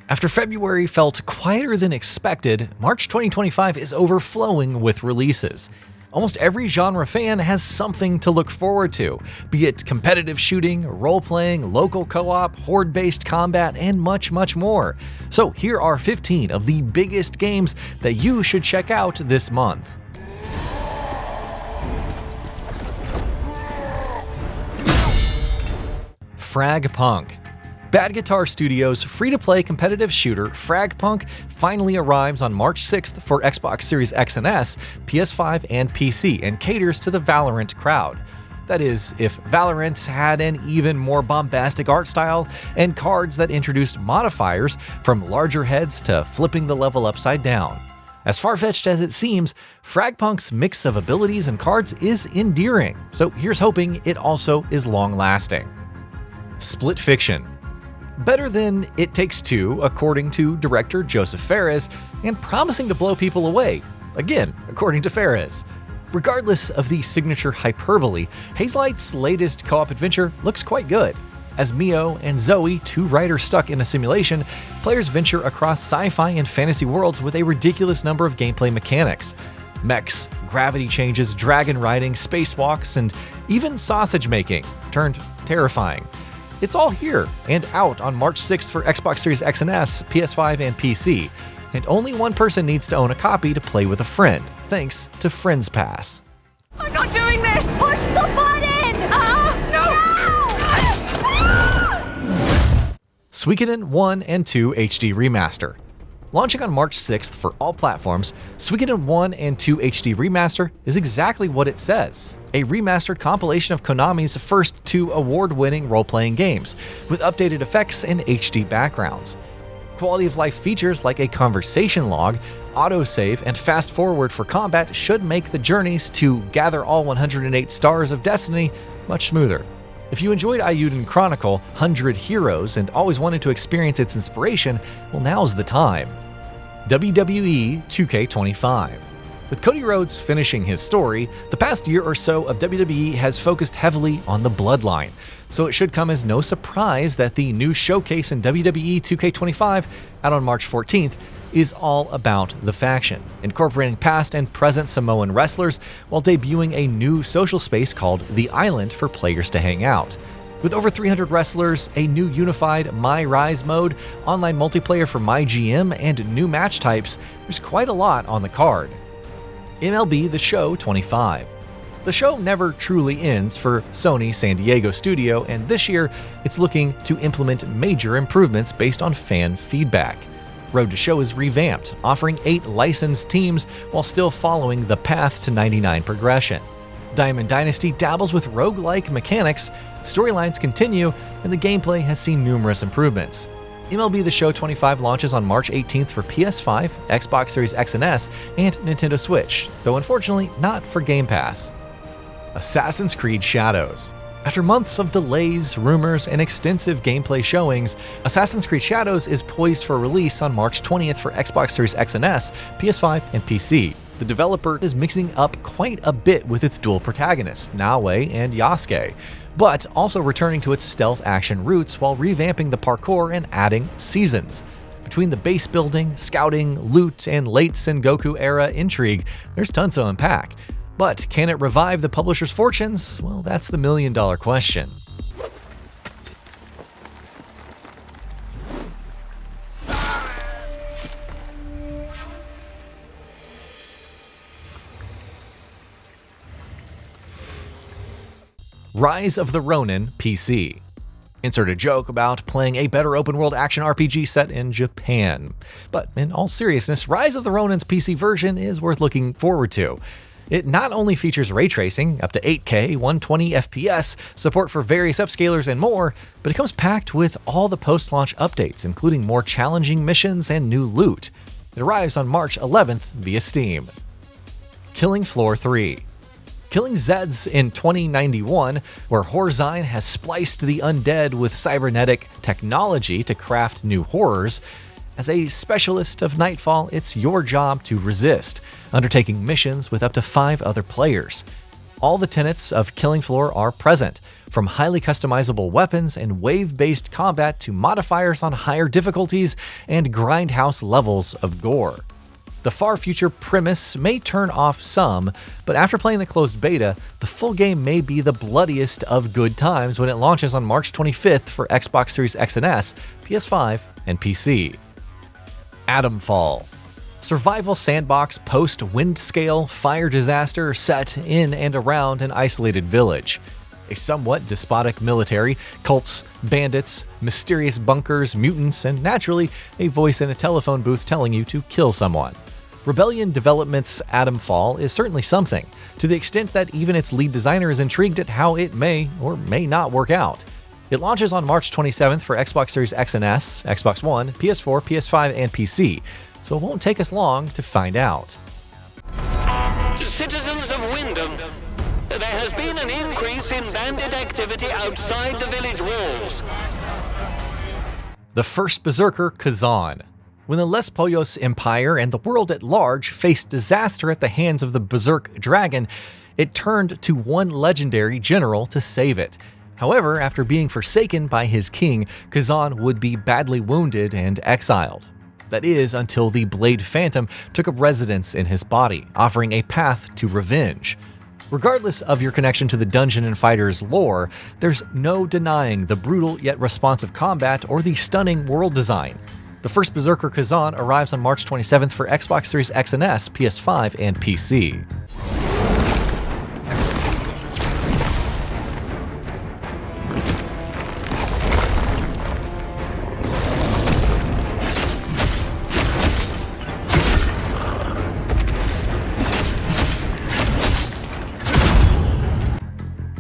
After February felt quieter than expected, March 2025 is overflowing with releases. Almost every genre fan has something to look forward to, be it competitive shooting, role-playing, local co-op, horde-based combat, and much, much more. So here are 15 of the biggest games that you should check out this month. FragPunk. Bad Guitar Studios' free-to-play competitive shooter FragPunk finally arrives on March 6th for Xbox Series X and S, PS5, and PC, and caters to the Valorant crowd. That is, if Valorant had an even more bombastic art style and cards that introduced modifiers from larger heads to flipping the level upside down. As far-fetched as it seems, FragPunk's mix of abilities and cards is endearing, so here's hoping it also is long-lasting. Split Fiction. Better than It Takes Two, according to director Joseph Fares, and promising to blow people away, again, according to Fares. Regardless of the signature hyperbole, Hazelight's latest co-op adventure looks quite good. As Mio and Zoe, two riders stuck in a simulation, players venture across sci-fi and fantasy worlds with a ridiculous number of gameplay mechanics. Mechs, gravity changes, dragon riding, spacewalks, and even sausage making, turned terrifying. It's all here and out on March 6th for Xbox Series X and S, PS5, and PC, and only one person needs to own a copy to play with a friend, thanks to Friends Pass. I'm not doing this! Push the button! No! Suikoden I II HD Remaster. Launching on March 6th for all platforms, Suikoden I and II HD Remaster is exactly what it says. A remastered compilation of Konami's first two award-winning role-playing games, with updated effects and HD backgrounds. Quality of life features like a conversation log, autosave, and fast forward for combat should make the journeys to gather all 108 stars of Destiny much smoother. If you enjoyed Eiyuden Chronicle 100 Heroes and always wanted to experience its inspiration, well, now's the time. WWE 2K25. With Cody Rhodes finishing his story, the past year or so of WWE has focused heavily on the bloodline, so it should come as no surprise that the new showcase in WWE 2K25, out on March 14th, is all about the faction, incorporating past and present Samoan wrestlers while debuting a new social space called The Island for players to hang out. With over 300 wrestlers, a new unified My Rise mode, online multiplayer for My GM, and new match types, there's quite a lot on the card. MLB The Show 25. The show never truly ends for Sony San Diego Studio, and this year it's looking to implement major improvements based on fan feedback. Road to Show is revamped, offering 8 licensed teams while still following the Path to 99 progression. Diamond Dynasty dabbles with roguelike mechanics, storylines continue, and the gameplay has seen numerous improvements. MLB The Show 25 launches on March 18th for PS5, Xbox Series X and S, and Nintendo Switch, though unfortunately not for Game Pass. Assassin's Creed Shadows. After months of delays, rumors, and extensive gameplay showings, Assassin's Creed Shadows is poised for release on March 20th for Xbox Series X and S, PS5, and PC. The developer is mixing up quite a bit with its dual protagonists, Naoe and Yasuke, but also returning to its stealth action roots while revamping the parkour and adding seasons. Between the base building, scouting, loot, and late Sengoku era intrigue, there's tons to unpack. But can it revive the publisher's fortunes? Well, that's the million-dollar question. Rise of the Ronin PC. Insert a joke about playing a better open-world action RPG set in Japan. But in all seriousness, Rise of the Ronin's PC version is worth looking forward to. It not only features ray tracing, up to 8K, 120 FPS, support for various upscalers and more, but it comes packed with all the post-launch updates, including more challenging missions and new loot. It arrives on March 11th via Steam. Killing Floor 3. Killing Zeds in 2091, where Horzine has spliced the undead with cybernetic technology to craft new horrors. As a specialist of Nightfall, it's your job to resist, undertaking missions with up to 5 other players. All the tenets of Killing Floor are present, from highly customizable weapons and wave-based combat to modifiers on higher difficulties and grindhouse levels of gore. The far future premise may turn off some, but after playing the closed beta, the full game may be the bloodiest of good times when it launches on March 25th for Xbox Series X and S, PS5, and PC. Atomfall. Survival sandbox post-wind-scale fire disaster set in and around an isolated village. A somewhat despotic military, cults, bandits, mysterious bunkers, mutants, and naturally, a voice in a telephone booth telling you to kill someone. Rebellion Development's Atomfall is certainly something, to the extent that even its lead designer is intrigued at how it may or may not work out. It launches on March 27th for Xbox Series X and S, Xbox One, PS4, PS5, and PC, so it won't take us long to find out. Citizens of Wyndham, there has been an increase in bandit activity outside the village walls. The first Berserker, Khazan. When the Les Pollos Empire and the world at large faced disaster at the hands of the Berserk dragon, it turned to one legendary general to save it. However, after being forsaken by his king, Khazan would be badly wounded and exiled. That is, until the Blade Phantom took up residence in his body, offering a path to revenge. Regardless of your connection to the Dungeon & Fighters lore, there's no denying the brutal yet responsive combat or the stunning world design. The first Berserker Khazan arrives on March 27th for Xbox Series X and S, PS5, and PC.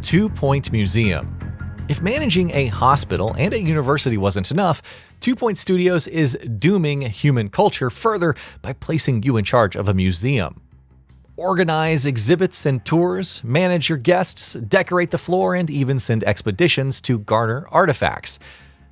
Two-Point Museum. If managing a hospital and a university wasn't enough, Two-Point Studios is dooming human culture further by placing you in charge of a museum. Organize exhibits and tours, manage your guests, decorate the floor, and even send expeditions to garner artifacts.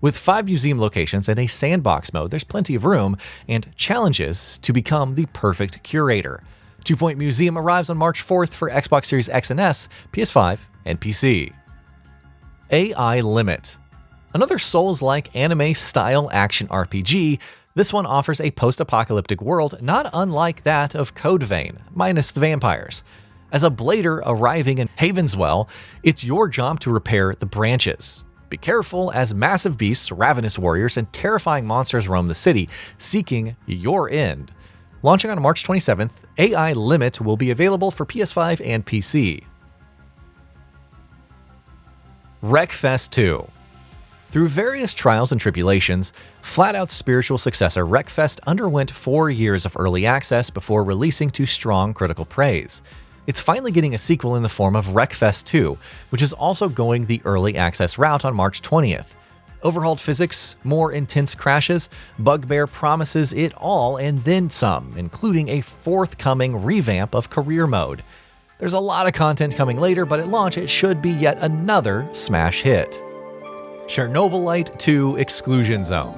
With 5 museum locations and a sandbox mode, there's plenty of room and challenges to become the perfect curator. Two-Point Museum arrives on March 4th for Xbox Series X and S, PS5, and PC. AI Limit. Another Souls-like anime-style action RPG, this one offers a post-apocalyptic world not unlike that of Code Vein, minus the vampires. As a blader arriving in Havenswell, it's your job to repair the branches. Be careful as massive beasts, ravenous warriors, and terrifying monsters roam the city, seeking your end. Launching on March 27th, AI Limit will be available for PS5 and PC. Wreckfest 2. Through various trials and tribulations, Flat-Out's spiritual successor Wreckfest underwent 4 years of early access before releasing to strong critical praise. It's finally getting a sequel in the form of Wreckfest 2, which is also going the early access route on March 20th. Overhauled physics, more intense crashes, Bugbear promises it all and then some, including a forthcoming revamp of career mode. There's a lot of content coming later, but at launch it should be yet another smash hit. Chernobylite 2 Exclusion Zone.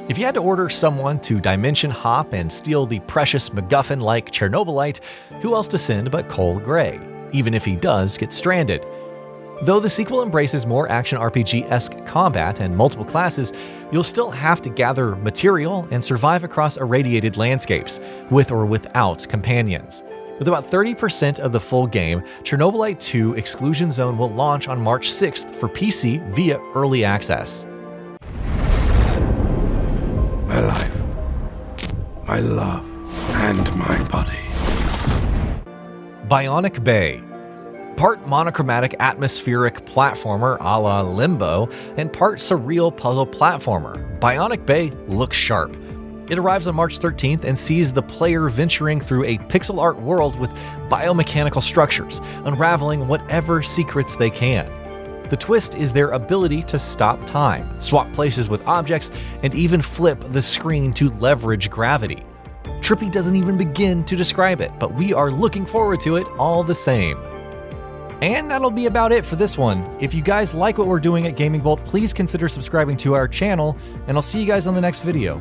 If you had to order someone to dimension hop and steal the precious MacGuffin like Chernobylite, who else to send but Cole Gray, even if he does get stranded? Though the sequel embraces more action RPG-esque combat and multiple classes, you'll still have to gather material and survive across irradiated landscapes, with or without companions. With about 30% of the full game, Chernobylite 2 Exclusion Zone will launch on March 6th for PC via Early Access. My life, my love, and my body. Bionic Bay. Part monochromatic atmospheric platformer a la Limbo, and part surreal puzzle platformer, Bionic Bay looks sharp. It arrives on March 13th and sees the player venturing through a pixel art world with biomechanical structures, unraveling whatever secrets they can. The twist is their ability to stop time, swap places with objects, and even flip the screen to leverage gravity. Trippy doesn't even begin to describe it, but we are looking forward to it all the same. And that'll be about it for this one. If you guys like what we're doing at GamingBolt, please consider subscribing to our channel, and I'll see you guys on the next video.